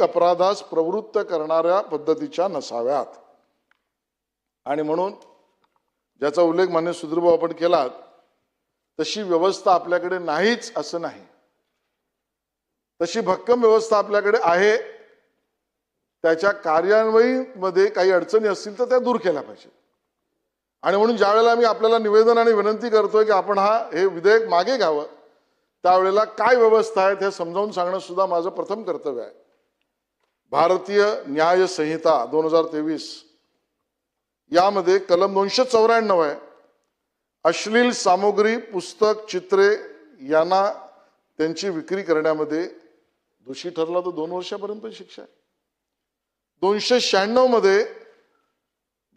अपराधास प्रवृत्त करणाऱ्या पद्धतीच्या नसाव्यात। आणि म्हणून ज्याचा उल्लेख मान्य सुधीरभाऊ आपण केला, तशी व्यवस्था आपल्याकडे नाहीच असं नाही, तशी भक्कम व्यवस्था आपल्याकडे आहे। त्याच्या कार्यान्वयीमध्ये काही अडचणी असतील तर त्या दूर केल्या पाहिजेत। आणि म्हणून ज्या वेळेला मी आपल्याला निवेदन आणि विनंती करतोय की आपण हे विधेयक मागे घ्यावं, त्यावेळेला काय व्यवस्था आहे हे समजावून सांगणं सुद्धा माझं प्रथम कर्तव्य आहे। भारतीय न्याय संहिता 2023 यामध्ये कलम 294 आहे, अश्लील सामग्री, पुस्तक, चित्रे यांना त्यांची विक्री करण्यामध्ये दोषी ठरला तर 2 वर्षापर्यंत शिक्षा आहे। 296 मध्ये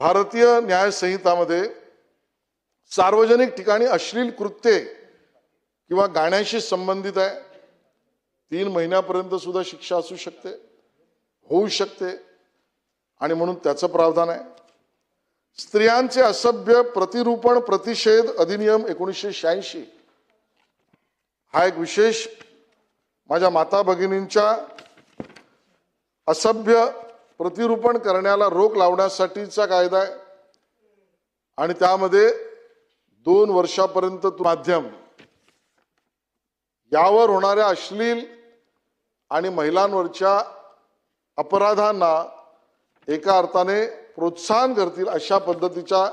भारतीय न्याय संहितामध्ये सार्वजनिक ठिकाणी अश्लील कृत्ये किंवा गाण्याशी संबंधित आहे, 3 महिन्यापर्यंत सुद्धा शिक्षा असू शकते, होऊ शकते। आणि म्हणून त्याचं प्रावधान आहे। स्त्रियांचे असभ्य प्रतिरूपण प्रतिषेध अधिनियम 1986 हा एक विशेष माझ्या माता भगिनींच्या असभ्य प्रतिरूपण करण्याला रोख लावण्यासाठीचा कायदा आहे। आणि त्यामध्ये 2 वर्षापर्यंत माध्यम यावर होणाऱ्या अश्लील आणि महिलांवरच्या अपराधांना एका अर्थाने प्रोत्साहन करतील अशा पद्धतीच्या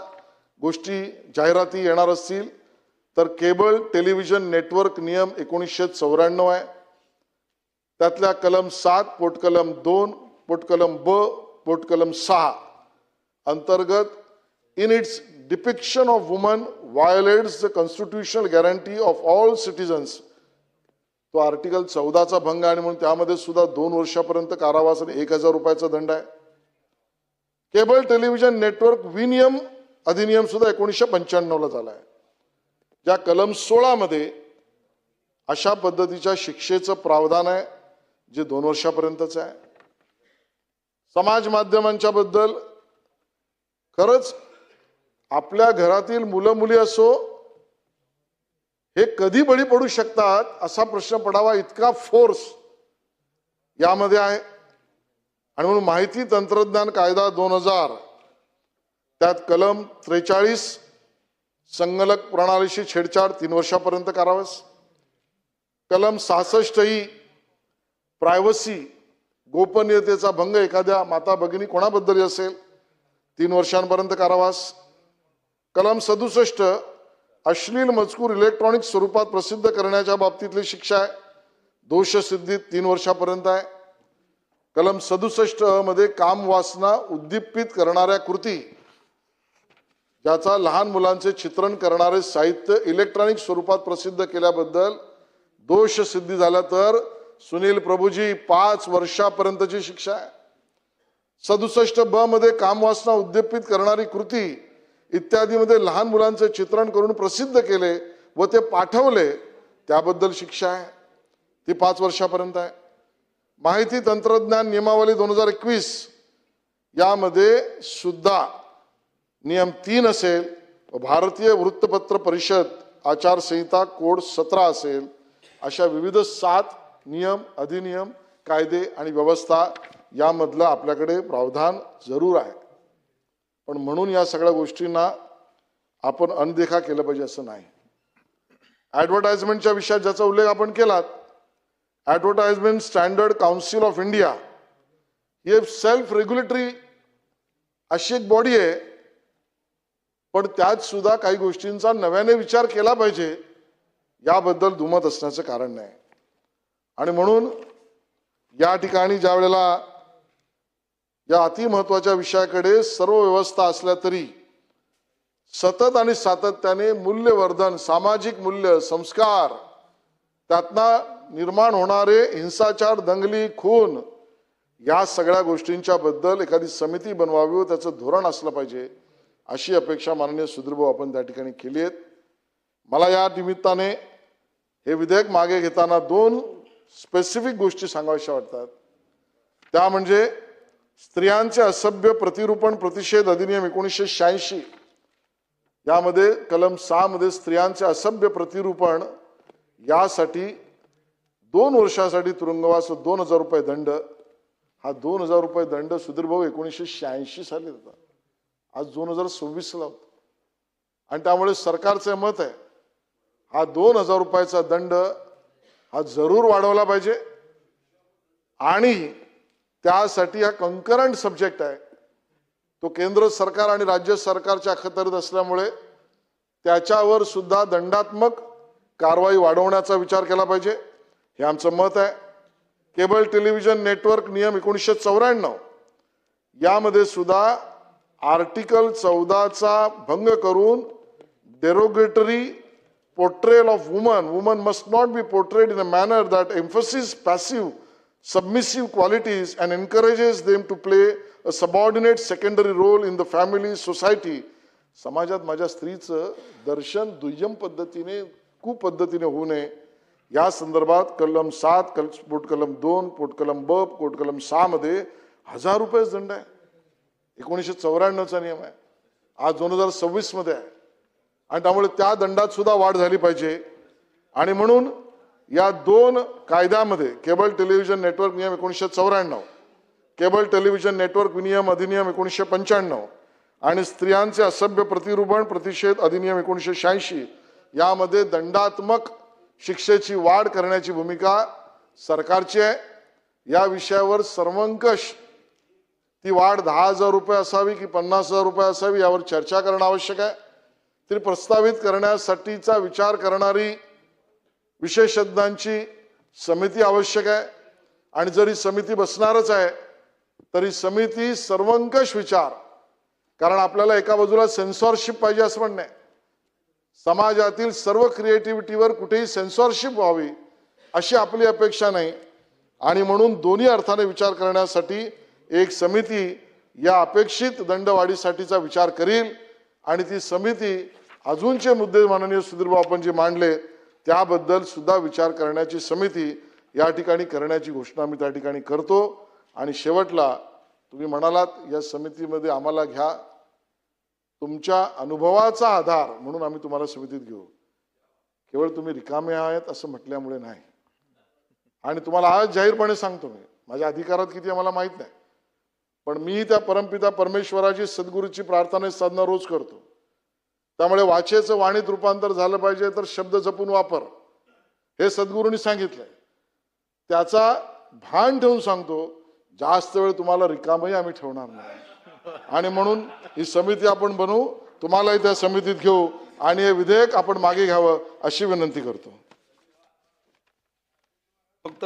गोष्टी जाहिराती येणार असतील तर केबल टेलिव्हिजन नेटवर्क नियम 1994 आहे। त्यातल्या कलम 7 पोटकलम 2 पोटकलम ब पोटकलम 6 अंतर्गत in its depiction of woman violates the constitutional guarantee of all citizens, तो आर्टिकल 14 चा भंग आणि म्हणून त्यामध्ये सुद्धा 2 वर्षापर्यंत कारावास आणि 1000 रुपयाचा दंड आहे। केबल टेलिव्हिजन नेटवर्क विनियम अधिनियम सुद्धा 1995 ला झाला आहे, ज्या कलम 16 मध्ये अशा पद्धतीच्या शिक्षेचं प्रावधान आहे जे 2 वर्षापर्यंतच आहे। समाज माध्यमांच्या बद्दल खरंच आपल्या घरातील मुलं मुली असो हे कधी बळी पडू शकतात असा प्रश्न पडावा इतका फोर्स यामध्ये आहे। आणि म्हणून माहिती तंत्रज्ञान कायदा 2000 त्यात कलम 43 संगणक प्रणालीशी छेडछाड 3 वर्षापर्यंत कारावास। कलम 66 ही प्रायव्हसी गोपनीयतेचा भंग एखाद्या माता भगिनी कोणाबद्दल असेल 3 वर्षांपर्यंत कारावास। कलम 67 अश्लील मजकूर इलेक्ट्रॉनिक स्वरूपात प्रसिद्ध करण्याच्या बाबतीतली शिक्षा आहे, दोषसिद्धीत 3 वर्षापर्यंत आहे। कलम 67 मध्ये काम वासना उद्दीपित करणाऱ्या कृती, ज्याचा लहान मुलांचे चित्रण करणारे साहित्य इलेक्ट्रॉनिक स्वरूपात प्रसिद्ध केल्याबद्दल दोष सिद्धी झाला तर सुनील प्रभुजी 5 वर्षापर्यंतची शिक्षा आहे। 67 ब मध्ये काम वासना उद्दीपित करणारी कृती इत्यादी मध्ये लहान मुलांचे चित्रण करून प्रसिद्ध केले व ते पाठवले त्याबद्दल शिक्षा आहे, ती 5 वर्षापर्यंत आहे। माहिती तंत्रज्ञान नियमावली 2021 यामध्ये सुद्धा नियम 3 असेल व भारतीय वृत्तपत्र परिषद आचारसंहिता कोड 17 असेल, अशा विविध 7 नियम अधिनियम कायदे आणि व्यवस्था यामधलं आपल्याकडे प्रावधान जरूर आहे। पण म्हणून या सगळ्या गोष्टींना आपण अनदेखा केलं पाहिजे असं नाही। ॲडव्हर्टाइजमेंटच्या विषयात ज्याचा उल्लेख आपण केलात, advertisement standard council of India he self regulatory अशी एक बॉडी आहे, पण त्यात सुद्धा काही गोष्टींचा नव्याने विचार केला पाहिजे याबद्दल दुमत असण्याचं कारण नाही। आणि म्हणून या ठिकाणी ज्या वेळेला या अतिमहत्वाच्या विषयाकडे सर्व व्यवस्था असल्या तरी सतत आणि सातत्याने मूल्यवर्धन, सामाजिक मूल्य, संस्कार, त्यातनं निर्माण होणारे हिंसाचार, दंगली, खून या सगळ्या गोष्टींच्या बद्दल एखादी समिती बनवावी व त्याचं धोरण असलं पाहिजे अशी अपेक्षा माननीय सुधीरभाऊ आपण त्या ठिकाणी केली आहे। मला या निमित्ताने हे विधेयक मागे घेताना 2 स्पेसिफिक गोष्टी सांगाव्याशा वाटतात। त्या म्हणजे स्त्रियांचे असभ्य प्रतिरूपण प्रतिषेध अधिनियम 1986 यामध्ये कलम 6 मध्ये स्त्रियांचे असभ्य प्रतिरूपण यासाठी 2 वर्षासाठी तुरुंगवास 2000 रुपये दंड हा 2000 रुपये दंड सुधीर भाऊ 1986 साली होता, आज 2026 ला होता. आणि त्यामुळे सरकारचं मत आहे हा 2000 रुपयाचा दंड हा जरूर वाढवला पाहिजे. आणि त्यासाठी हा कंकरंट सब्जेक्ट आहे, तो केंद्र सरकार आणि राज्य सरकारच्या अखत्यारीत असल्यामुळे त्याच्यावर सुद्धा दंडात्मक कारवाई वाढवण्याचा विचार केला पाहिजे, हे आमचं मत आहे. केबल टेलिव्हिजन नेटवर्क नियम 1994 यामध्ये सुद्धा आर्टिकल 14चा भंग करून derogatory portrayal of woman must not be portrayed in a manner that emphasis passive submissive qualities and encourages them to play a subordinate secondary role in the family society. समाजात माझ्या स्त्रीचं दर्शन दुय्यम पद्धतीने कुपद्धतीने होऊ नये या संदर्भात कलम 7 पोट कलम 2 पोट कलम ब पोट कलम 6 मध्ये 1000 रुपये दंड आहे. 1994चा नियम आहे, आज 2026 मध्ये आहे. आणि त्यामुळे त्या दंडात सुद्धा वाढ झाली पाहिजे. आणि म्हणून या दोन कायद्यामध्ये केबल टेलिव्हिजन नेटवर्क नियम 1994, केबल टेलिव्हिजन नेटवर्क नियम अधिनियम 1995 आणि स्त्रियांचे असभ्य प्रतिरूपण प्रतिषेध अधिनियम 1986 यामध्ये दंडात्मक शिक्षेची वाढ करण्याची भूमिका सरकारची आहे. या विषयावर सर्वंकष ती वाढ 10,000 रुपये असावी की 50,000 रुपये असावी यावर चर्चा करणं आवश्यक आहे. तरी प्रस्तावित करण्यासाठीचा विचार करणारी विशेषज्ञांची समिती आवश्यक आहे. आणि जरी समिती बसणारच आहे तरी समिती सर्वंकष विचार, कारण आपल्याला एका बाजूला सेन्सॉरशिप पाहिजे असं म्हणणं आहे, समाजातील सर्व क्रिएटिव्हिटीवर कुठेही सेन्सॉरशिप व्हावी अशी आपली अपेक्षा नाही. आणि म्हणून दोन्ही अर्थाने विचार करण्यासाठी एक समिती या अपेक्षित दंडवाढीसाठीचा विचार करील. आणि ती समिती अजूनचे मुद्दे माननीय सुधीरभाऊ आपण जे मांडले त्याबद्दल सुद्धा विचार करण्याची समिती या ठिकाणी करण्याची घोषणा मी त्या ठिकाणी करतो. आणि शेवटला तुम्ही म्हणालात या समितीमध्ये आम्हाला घ्या, तुमच्या अनुभवाचा आधार म्हणून आम्ही तुम्हाला समितीत घेऊ, केवळ तुम्ही रिकामे आहेत असं म्हटल्यामुळे नाही. आणि तुम्हाला आज जाहीरपणे सांगतो, मी माझ्या अधिकारात किती मला माहित नाही, पण मी त्या परमपिता परमेश्वराची सद्गुरूची प्रार्थना साधना रोज करतो. त्यामुळे वाचेचं वाणीत रूपांतर झालं पाहिजे तर शब्द जपून वापर, हे सद्गुरूंनी सांगितलंय. त्याचा भान ठेवून सांगतो, जास्त वेळ तुम्हाला रिकामही आम्ही ठेवणार नाही. आणि म्हणून ही समिती आपण बनवू, तुम्हालाही त्या समितीत घेऊ आणि हे विधेयक आपण मागे घ्यावं अशी विनंती करतो. फक्त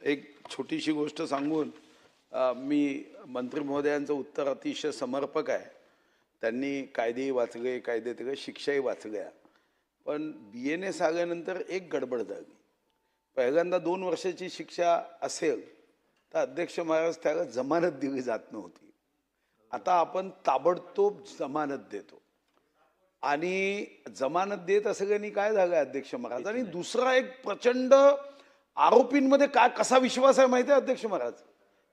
एक छोटीशी गोष्ट सांगून मी मंत्री महोदयांचं उत्तर अतिशय समर्पक आहे. त्यांनी कायदेही वाचले, कायद्यात शिक्षाही वाचल्या, पण BNS आल्यानंतर एक गडबड झाली. पहिल्यांदा 2 वर्षाची शिक्षा असेल तर अध्यक्ष महाराज त्याला जमानत दिली जात नव्हती. आता आपण ताबडतोब जमानत देतो. आणि जमानत देत असल्याने काय झालं अध्यक्ष महाराज, आणि दुसरा एक प्रचंड आरोपींमध्ये काय कसा विश्वास आहे माहिती आहे अध्यक्ष महाराज,